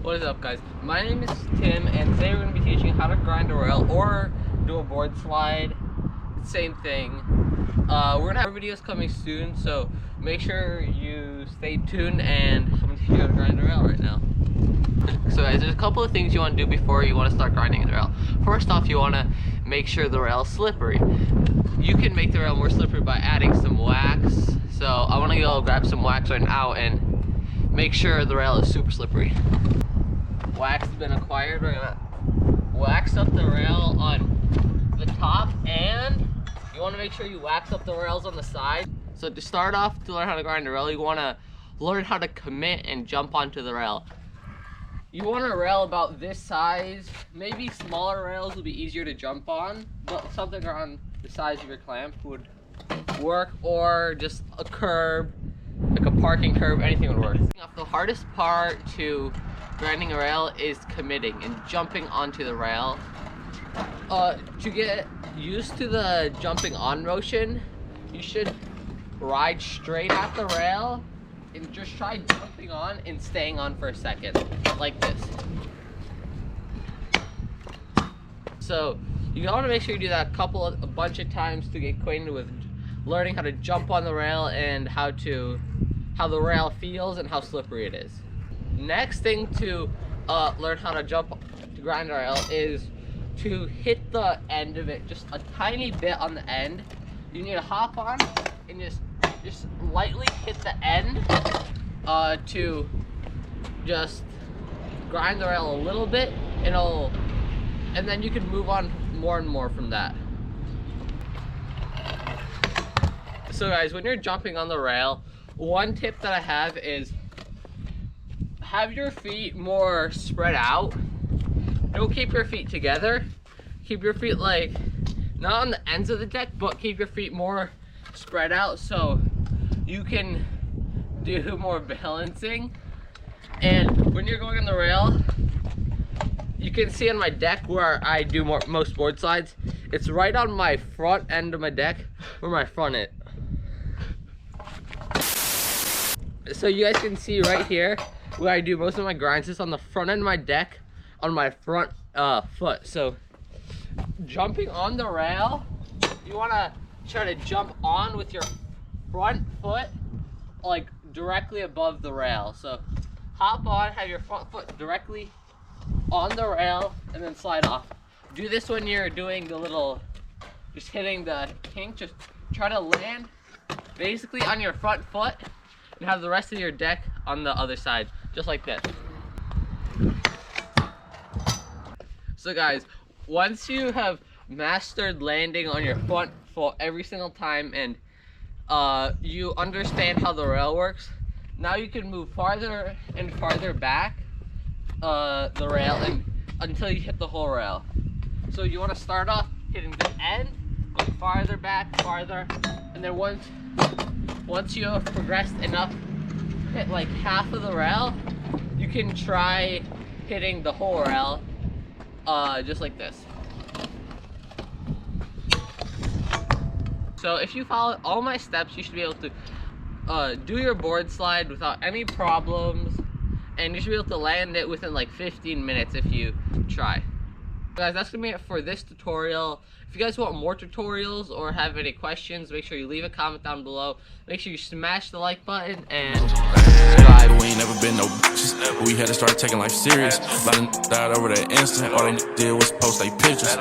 What is up, guys? My name is Tim, and today we're going to be teaching how to grind a rail or do a board slide. Same thing. We're going to have videos coming soon, so make sure you stay tuned, and I'm going to teach you how to grind a rail right now. So guys, there's a couple of things you want to do before you want to start grinding the rail. First off, you want to make sure the rail is slippery. You can make the rail more slippery by adding some wax. So I want to go grab some wax right now and make sure the rail is super slippery. Wax has been acquired. We're gonna wax up the rail on the top, and you want to make sure you wax up the rails on the side. So to start off, to learn how to grind a rail, you want to learn how to commit and jump onto the rail. You want a rail about this size. Maybe smaller rails will be easier to jump on, but something around the size of your clamp would work, or just a curb, like a parking curb, anything would work. The hardest part to grinding a rail is committing and jumping onto the rail. To get used to the jumping on motion, you should ride straight at the rail and just try jumping on and staying on for a second, like this. So you want to make sure you do that a bunch of times to get acquainted with learning how to jump on the rail and how the rail feels and how slippery it is. Next thing to learn how to grind a rail is to hit the end of it just a tiny bit on the end. You need to hop on and just lightly hit the end to just grind the rail a little bit, and then you can move on more and more from that. So guys, when you're jumping on the rail, one tip that I have is have your feet more spread out. Don't keep your feet together. Keep your feet like not on the ends of the deck, but keep your feet more spread out so you can do more balancing. And when you're going on the rail, you can see on my deck where I do most board slides. It's right on my front end of my deck where my front is. So you guys can see right here where I do most of my grinds is on the front end of my deck on my front foot. So jumping on the rail, you want to try to jump on with your front foot like directly above the rail. So hop on, have your front foot directly on the rail, and then slide off. Do this when you're doing the little, just hitting the kink. Just try to land basically on your front foot and have the rest of your deck on the other side, just like this. So guys, once you have mastered landing on your front foot every single time, and you understand how the rail works, now you can move farther and farther back the rail until you hit the whole rail. So you want to start off hitting the end, go farther back, farther, and then once you have progressed enough, hit like half of the rail, you can try hitting the whole rail just like this. So if you follow all my steps, you should be able to do your board slide without any problems, and you should be able to land it within like 15 minutes if you try. Guys, that's gonna be it for this tutorial. If you guys want more tutorials or have any questions, make sure you leave a comment down below. Make sure you smash the like button and subscribe. We ain't never been no bitches. We had to start taking life serious. Died over that instant. All they did was post their pictures.